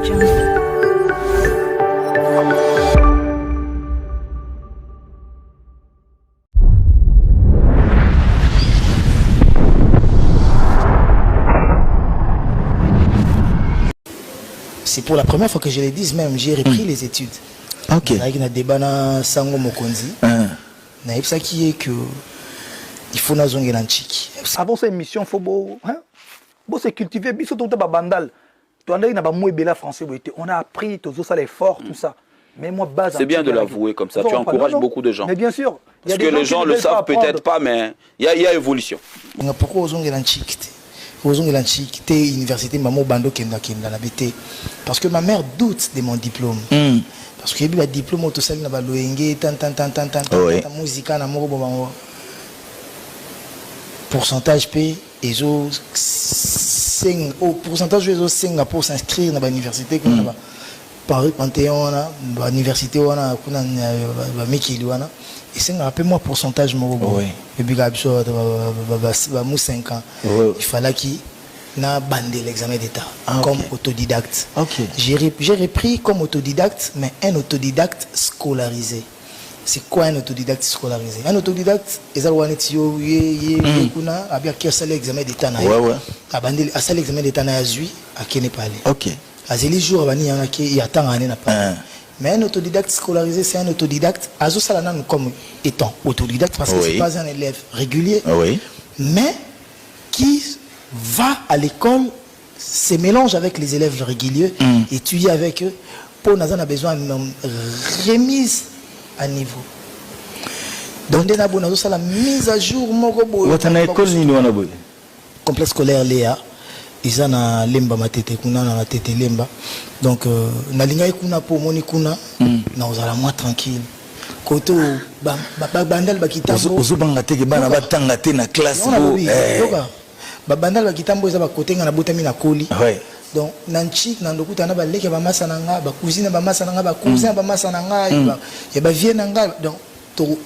C'est pour la première fois que je le dise même, j'ai repris les études. Ok. Il y a des banana sango mokonzi. Il ça qui est que il faut na zonge l'antique. Avant cette émission, il faut se cultiver. Biso tout ba bandal. Tu as na ba mouébela français. On a appris tout ça l'effort, tout ça. Mais moi base. C'est bien de l'avouer comme ça. Tu encourages beaucoup de gens. Mais bien sûr. Parce que les gens le savent peut-être pas, mais il y a évolution. Pourquoi aux zonge l'antique? L'antiquité, université, maman bando kenda la BT. Parce que ma mère doute de mon diplôme. Parce que le diplôme, tout ça, il y a loenge, tant, musique, na moko bon pourcentage P, et au pourcentage de 5 pour s'inscrire dans l'université, Paris Panthéon, l'université, et c'est un peu moins pourcentage et puis il 5 ans il fallait qu'il n'a bandé l'examen d'état comme autodidacte. J'ai repris comme autodidacte, mais un autodidacte scolarisé. C'est quoi un autodidacte scolarisé? Un autodidacte, il a l'examen d'état, l'examen d'état à qui n'est pas allé. Les jours il y a tant d'années n'a pas. Mais un autodidacte scolarisé, c'est un autodidacte, comme étant autodidacte, parce que ce n'est pas un élève régulier, mais qui va à l'école, se mélange avec les élèves réguliers, étudie avec eux, pour nous, on a besoin d'une remise à niveau. Donc, on a la mise à jour. Complexe scolaire Léa. Ils ont na lemba matete kuna na tete lemba, donc na linga kuna po moni kuna na ozala moins tranquille koto bandal bakitambo ozobanga te ke bana batanga te na classe bo bandal bakitambo eza bakotenga na botami na koli. Donc nanchi na ndokuta na baleke ba masa na nga ba cousine ba masa na nga ba cousin ba masa na nga ya ba vie na nga, donc to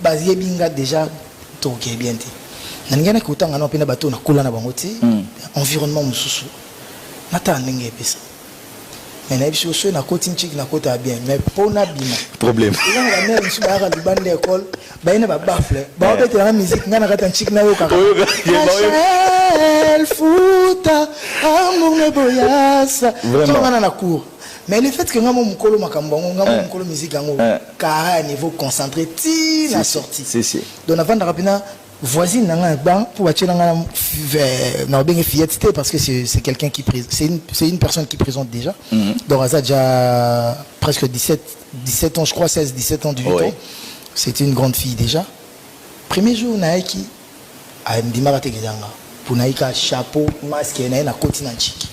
ba yebinga déjà to ke bien te nangana kutanga na pena bato na kula na bango ti environnement mususu nata ndenge pesa mais na biso so na koti nchiki na kota bien, mais pona bima problème la mère musu ba ga bande école ba ina ba bafle ba bete na musique ngana kata nchiki na yo kaka el futa amour ne boyasa vraiment na cours. Mais le fait que nous avons un makambo, nous avons un musique à niveau concentré, ti la sortie. Donc avant de rappeler voisine nanga ban pour attirer na bien fillette parce que c'est quelqu'un qui c'est une personne qui présente déjà. Donc ça déjà presque 17 ans, je crois 16 17 ans du temps. C'était une grande fille déjà. Premier jour naiki a ndimara te gizanga pour naika chapeau masque na côté nanchiki.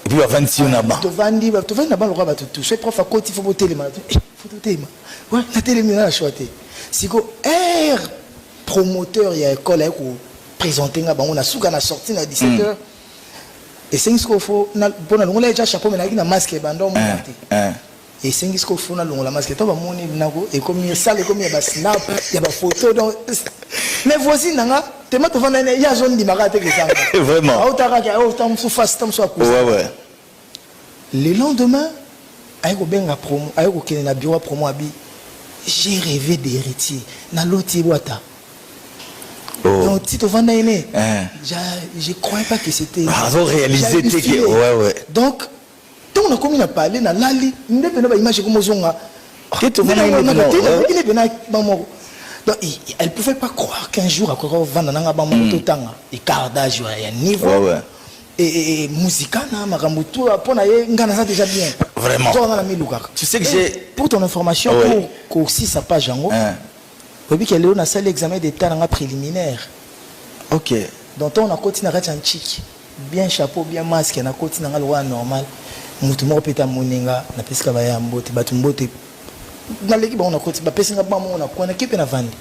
Et puis, il y a 26 ans. Tu vas là-bas, le roi va te toucher. Prof, à côté, il faut voter les malades. Il faut voter les malades. Ouais, la télé, il a choisi. Si vous êtes promoteur, il y a une école qui présente, on a souvent sorti à 17h. Et c'est ce qu'il faut. On a déjà chapeau, mais il y a un masque. Et c'est ce qu'il faut. On a un masque. Et comme il y a ça, comme il y a un snap, il y a une photo. Mais voici, il y a une zone de marate. Vraiment. Le lendemain, j'ai rêvé d'héritier. Donc, si tu vas je ne croyais pas que c'était. Réalisé. Donc, on a commis à parler, on a l'ali, on a image comme on donc, elle ne pouvait pas croire qu'un jour, à quoi on va dans et quart d'âge, il y a un niveau. Et musical, déjà bien. Vraiment. Tu sais que j'ai. Pour ton information, pour aussi sa page en haut, on a fait l'examen d'état préliminaire. Ok. Donc, on a continué à être un chic. Bien chapeau, bien masque, on a continué à loi normal. Moutoumor peta moninga, na pesca baya mbote, batumbote. Na l'équipe on a continué, ba pesinga ba on a quoi na équipe na vendre.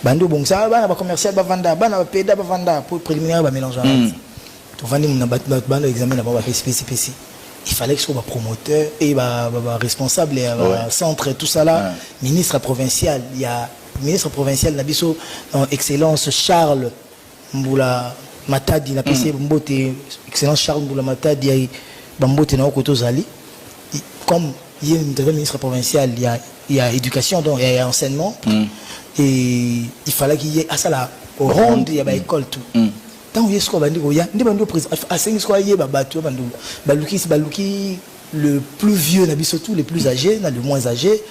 Bando bon ça ba na ba commercial ba vendre, ba na peda ba vendre pour préliminaire ba mélange. Tu vendre na bando examen na ba spécifié. Il fallait que ce soit promoteur et responsable et centre et tout ça là, ministre provincial, il y a ministre provincial Nabiso excellence Charles Mboula Matadi na PC Mbote excellence Charles Mboula Matadi Bambote na Okoto Zali, comme il y a un ministre provincial, il y a éducation, donc il y a enseignement, et il fallait qu'il y ait à ça là, au ronde, il y a école tout. Tant qu'il y a ce qu'on va dire, il y a des bandes président, à 5 fois il y a baluki le plus vieux, surtout les plus âgés, le moins âgés,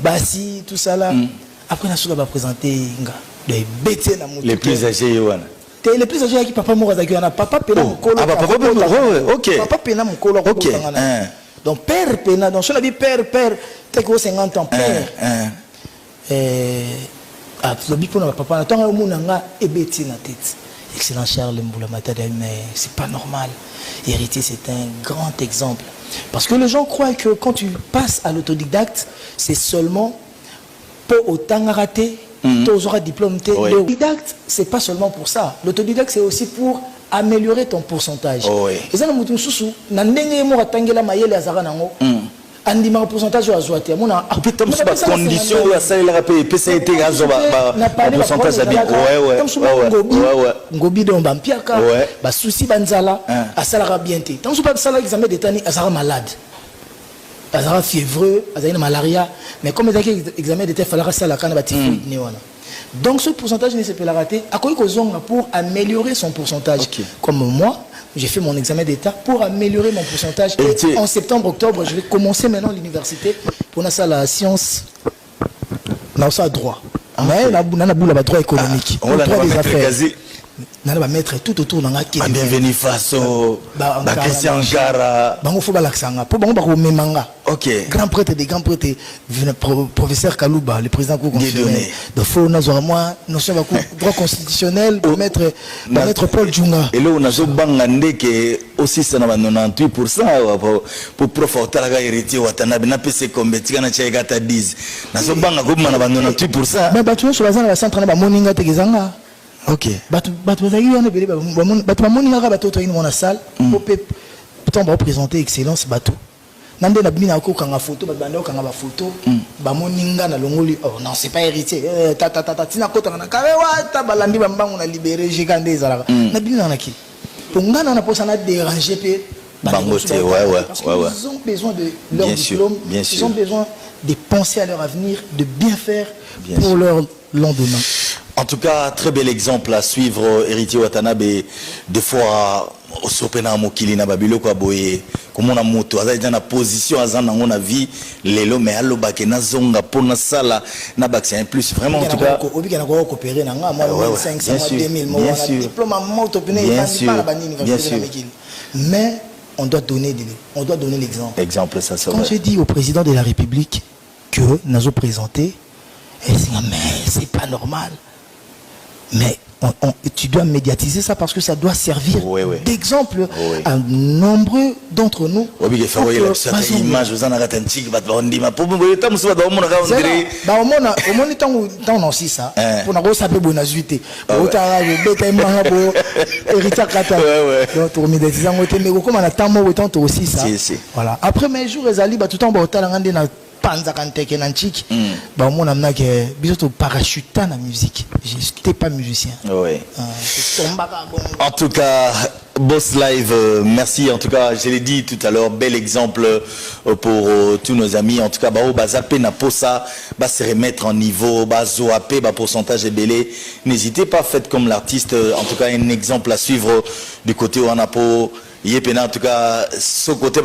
Bassi, tout ça là. Après, on va présenter les plus âgés, Yohan. Les plus âgés qui papa mort avec un papa pena mon colo. Ah papa ok. Papa pena mon colo. Ok. Donc père pena donc si on a dit père t'es que 50 ans père. Ah le bipo na papa na tant au monde nga ebeti na tête. Excellent Charles Mboula Matade, mais c'est pas normal. Héritier c'est un grand exemple parce que les gens croient que quand tu passes à l'autodidacte c'est seulement pour autant rater. Tu auras diplôme. L'autodidacte, c'est pas seulement pour ça. L'autodidacte, c'est aussi pour améliorer ton pourcentage. Et ça, nous avons sous andima pourcentage à zoaté mona comme ça condition à ça il a payé PCT à zoba pourcentage à bien ouais ngobi don bampiaka ba souci banzala à salara bien té tant pas ça l'examen d'état ni azara malade azara fiévreux azara malaria mais comme les examen d'état fallait ça la kana ba typhoïde ni wana donc ce pourcentage ne se peut la rater à quoi pour améliorer son pourcentage comme moi. J'ai fait mon examen d'état pour améliorer mon pourcentage. Et en septembre, octobre, je vais commencer maintenant l'université pour la science. Non, ça droit. Mais on a droit économique. On a droit des affaires. On va mettre tout autour dans la question. Bienvenue Faso. Christian Gara. Il faut l'accent. Pour Memanga. Ok. Grand prêtre des grands prêtres. Professeur Kalouba, le président constitutionnel. Donc, il faut moi, notion de droit constitutionnel pour mettre Paul Djunga. Et là, on a aussi 98% pour proforter la héritier Watanabe. Na PC comme Betigana Tchegata 10. Na so banga gouvernement na 98%. Mais tu sur la zone la centre na moninga tegezanga. Ok. Batu bazaki on ebele batu moninga batu to ina salle pour tomber représenter excellence batu. Nande na bina ko kanga photo banda kanga ba photo ba moninga na longoli oh non c'est pas héritier tata tina kota na karewa ta balandi bambangu na libérer gigande ezala na bina na ki pour ngana na posa na déranger pe bangote ouais. Ils ont besoin de leur diplôme, ils ont besoin de penser à leur avenir, de bien faire pour leur lendemain. En tout cas, très bel exemple à suivre, héritier Watanabe, des fois au sopena mokili na babilo kwa boye comme on a moto aza dans la position aza na ngona vie lelo mais allo bakena zonga pona sala na bakse plus vraiment en tout cas obika na ko coopérer na nga moi 500 2000 moi diplôme en moto pene pas la université mais on doit donner l'exemple. Exemple ça c'est quand je dis au président de la République que nous avons présenté mais c'est pas normal. Mais tu dois médiatiser ça parce que ça doit servir d'exemple à nombreux d'entre nous. Voilà. Après mes jours, parachutant la musique. Je n'étais pas musicien. En tout cas, Boss Live, merci. En tout cas, je l'ai dit tout à l'heure, bel exemple pour tous nos amis. En tout cas, Bazapé n'a pas ça, se remettre en niveau, Zoapé, pourcentage est belé. N'hésitez pas, faites comme l'artiste. En tout cas, un exemple à suivre du côté où on a pour Yépena. En tout cas, ce côté,